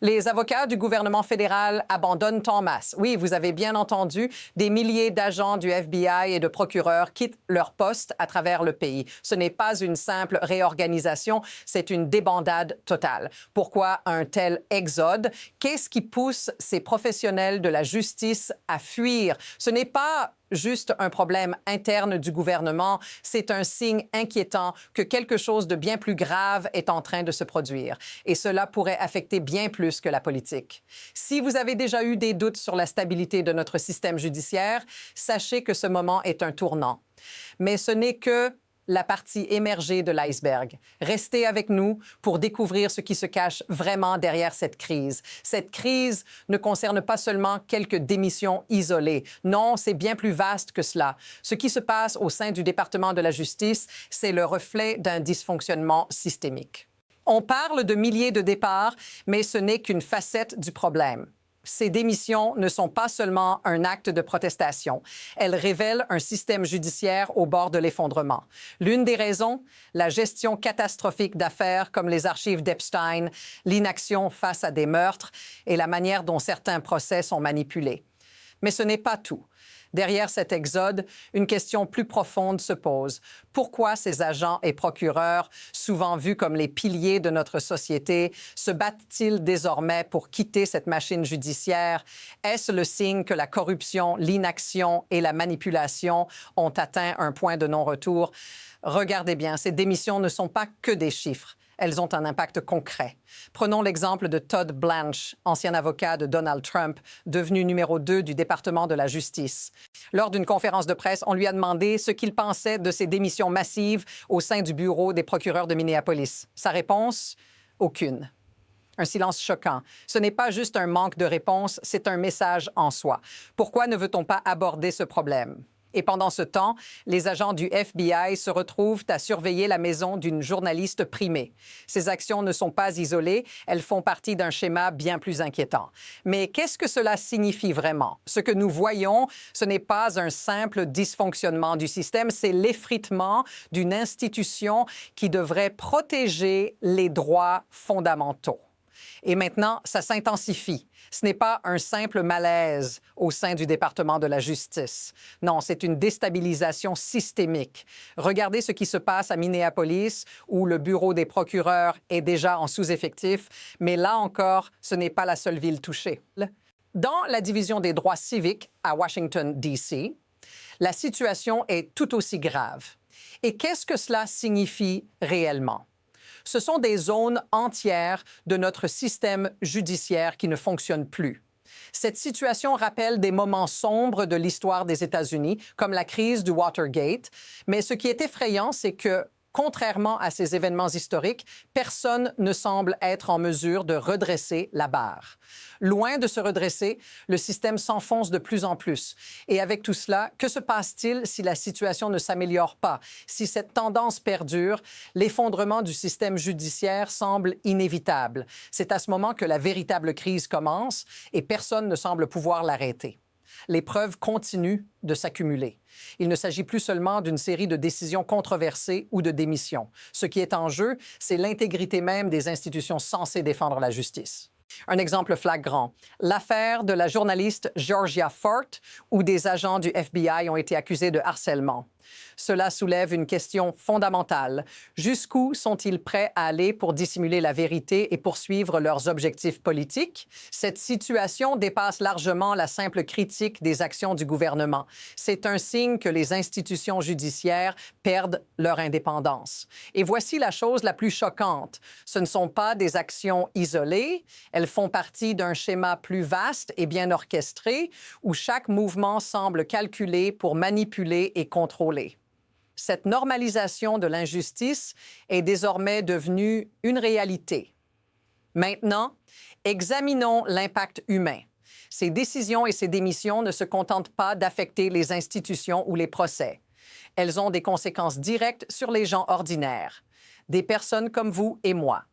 Les avocats du gouvernement fédéral abandonnent en masse. Oui, vous avez bien entendu, des milliers d'agents du FBI et de procureurs quittent leur poste à travers le pays. Ce n'est pas une simple réorganisation, c'est une débandade totale. Pourquoi un tel exode? Qu'est-ce qui pousse ces professionnels de la justice à fuir? Ce n'est pas juste un problème interne du gouvernement, c'est un signe inquiétant que quelque chose de bien plus grave est en train de se produire. Et cela pourrait affecter bien plus que la politique. Si vous avez déjà eu des doutes sur la stabilité de notre système judiciaire, sachez que ce moment est un tournant. Mais ce n'est que la partie émergée de l'iceberg. Restez avec nous pour découvrir ce qui se cache vraiment derrière cette crise. Cette crise ne concerne pas seulement quelques démissions isolées. Non, c'est bien plus vaste que cela. Ce qui se passe au sein du département de la justice, c'est le reflet d'un dysfonctionnement systémique. On parle de milliers de départs, mais ce n'est qu'une facette du problème. Ces démissions ne sont pas seulement un acte de protestation. Elles révèlent un système judiciaire au bord de l'effondrement. L'une des raisons, la gestion catastrophique d'affaires comme les archives d'Epstein, l'inaction face à des meurtres et la manière dont certains procès sont manipulés. Mais ce n'est pas tout. Derrière cet exode, une question plus profonde se pose. Pourquoi ces agents et procureurs, souvent vus comme les piliers de notre société, se battent-ils désormais pour quitter cette machine judiciaire? Est-ce le signe que la corruption, l'inaction et la manipulation ont atteint un point de non-retour? Regardez bien, ces démissions ne sont pas que des chiffres. Elles ont un impact concret. Prenons l'exemple de Todd Blanche, ancien avocat de Donald Trump, devenu numéro 2 du département de la justice. Lors d'une conférence de presse, on lui a demandé ce qu'il pensait de ces démissions massives au sein du bureau des procureurs de Minneapolis. Sa réponse? Aucune. Un silence choquant. Ce n'est pas juste un manque de réponse, c'est un message en soi. Pourquoi ne veut-on pas aborder ce problème? Et pendant ce temps, les agents du FBI se retrouvent à surveiller la maison d'une journaliste primée. Ces actions ne sont pas isolées, elles font partie d'un schéma bien plus inquiétant. Mais qu'est-ce que cela signifie vraiment? Ce que nous voyons, ce n'est pas un simple dysfonctionnement du système, c'est l'effritement d'une institution qui devrait protéger les droits fondamentaux. Et maintenant, ça s'intensifie. Ce n'est pas un simple malaise au sein du département de la justice. Non, c'est une déstabilisation systémique. Regardez ce qui se passe à Minneapolis, où le bureau des procureurs est déjà en sous-effectif, mais là encore, ce n'est pas la seule ville touchée. Dans la division des droits civiques à Washington, D.C., la situation est tout aussi grave. Et qu'est-ce que cela signifie réellement? Ce sont des zones entières de notre système judiciaire qui ne fonctionnent plus. Cette situation rappelle des moments sombres de l'histoire des États-Unis, comme la crise du Watergate, mais ce qui est effrayant, c'est que, contrairement à ces événements historiques, personne ne semble être en mesure de redresser la barre. Loin de se redresser, le système s'enfonce de plus en plus. Et avec tout cela, que se passe-t-il si la situation ne s'améliore pas? Si cette tendance perdure, l'effondrement du système judiciaire semble inévitable. C'est à ce moment que la véritable crise commence et personne ne semble pouvoir l'arrêter. Les preuves continuent de s'accumuler. Il ne s'agit plus seulement d'une série de décisions controversées ou de démissions. Ce qui est en jeu, c'est l'intégrité même des institutions censées défendre la justice. Un exemple flagrant, l'affaire de la journaliste Georgia Fort, où des agents du FBI ont été accusés de harcèlement. Cela soulève une question fondamentale. Jusqu'où sont-ils prêts à aller pour dissimuler la vérité et poursuivre leurs objectifs politiques? Cette situation dépasse largement la simple critique des actions du gouvernement. C'est un signe que les institutions judiciaires perdent leur indépendance. Et voici la chose la plus choquante. Ce ne sont pas des actions isolées, elles font partie d'un schéma plus vaste et bien orchestré où chaque mouvement semble calculé pour manipuler et contrôler. Cette normalisation de l'injustice est désormais devenue une réalité. Maintenant, examinons l'impact humain. Ces décisions et ces démissions ne se contentent pas d'affecter les institutions ou les procès. Elles ont des conséquences directes sur les gens ordinaires, des personnes comme vous et moi.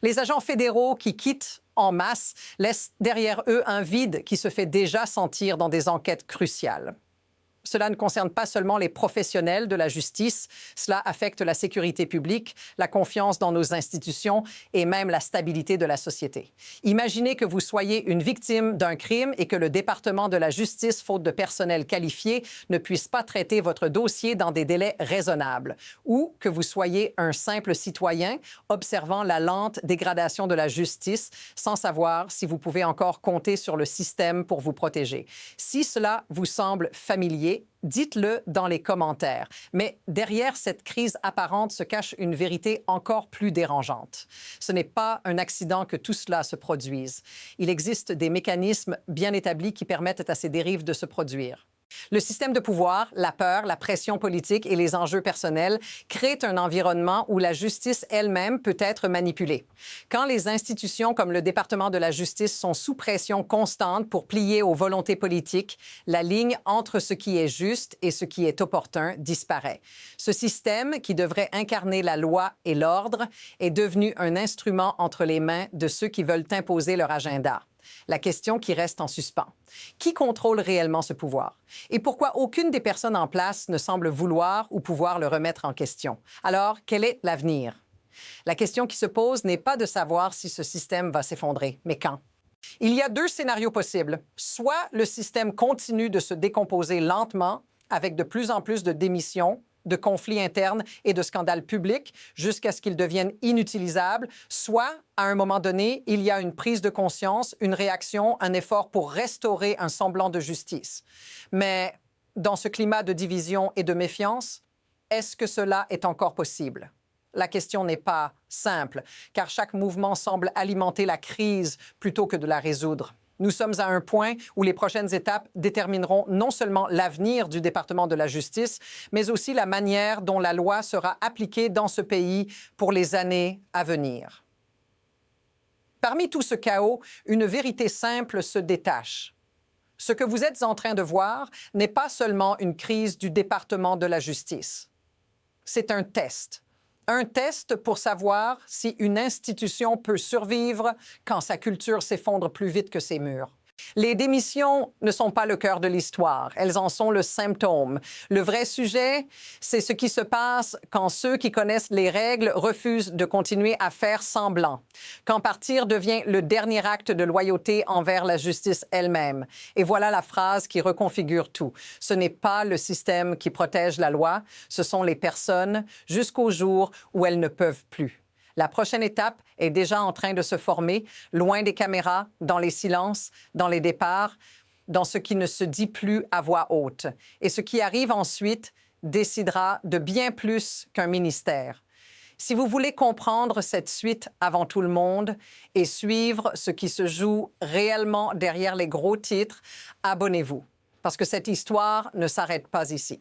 Les agents fédéraux qui quittent en masse laissent derrière eux un vide qui se fait déjà sentir dans des enquêtes cruciales. Cela ne concerne pas seulement les professionnels de la justice, cela affecte la sécurité publique, la confiance dans nos institutions et même la stabilité de la société. Imaginez que vous soyez une victime d'un crime et que le département de la justice, faute de personnel qualifié, ne puisse pas traiter votre dossier dans des délais raisonnables, ou que vous soyez un simple citoyen observant la lente dégradation de la justice sans savoir si vous pouvez encore compter sur le système pour vous protéger. Si cela vous semble familier, dites-le dans les commentaires. Mais derrière cette crise apparente se cache une vérité encore plus dérangeante. Ce n'est pas un accident que tout cela se produise. Il existe des mécanismes bien établis qui permettent à ces dérives de se produire. Le système de pouvoir, la peur, la pression politique et les enjeux personnels créent un environnement où la justice elle-même peut être manipulée. Quand les institutions comme le département de la justice sont sous pression constante pour plier aux volontés politiques, la ligne entre ce qui est juste et ce qui est opportun disparaît. Ce système, qui devrait incarner la loi et l'ordre, est devenu un instrument entre les mains de ceux qui veulent imposer leur agenda. La question qui reste en suspens. Qui contrôle réellement ce pouvoir? Et pourquoi aucune des personnes en place ne semble vouloir ou pouvoir le remettre en question? Alors, quel est l'avenir? La question qui se pose n'est pas de savoir si ce système va s'effondrer, mais quand? Il y a deux scénarios possibles. Soit le système continue de se décomposer lentement, avec de plus en plus de démissions, de conflits internes et de scandales publics jusqu'à ce qu'ils deviennent inutilisables, soit, à un moment donné, il y a une prise de conscience, une réaction, un effort pour restaurer un semblant de justice. Mais dans ce climat de division et de méfiance, est-ce que cela est encore possible? La question n'est pas simple, car chaque mouvement semble alimenter la crise plutôt que de la résoudre. Nous sommes à un point où les prochaines étapes détermineront non seulement l'avenir du département de la justice, mais aussi la manière dont la loi sera appliquée dans ce pays pour les années à venir. Parmi tout ce chaos, une vérité simple se détache. Ce que vous êtes en train de voir n'est pas seulement une crise du département de la justice. C'est un test. Un test pour savoir si une institution peut survivre quand sa culture s'effondre plus vite que ses murs. Les démissions ne sont pas le cœur de l'histoire, elles en sont le symptôme. Le vrai sujet, c'est ce qui se passe quand ceux qui connaissent les règles refusent de continuer à faire semblant, quand partir devient le dernier acte de loyauté envers la justice elle-même. Et voilà la phrase qui reconfigure tout. Ce n'est pas le système qui protège la loi, ce sont les personnes jusqu'au jour où elles ne peuvent plus. La prochaine étape est déjà en train de se former, loin des caméras, dans les silences, dans les départs, dans ce qui ne se dit plus à voix haute. Et ce qui arrive ensuite décidera de bien plus qu'un ministère. Si vous voulez comprendre cette suite avant tout le monde et suivre ce qui se joue réellement derrière les gros titres, abonnez-vous, parce que cette histoire ne s'arrête pas ici.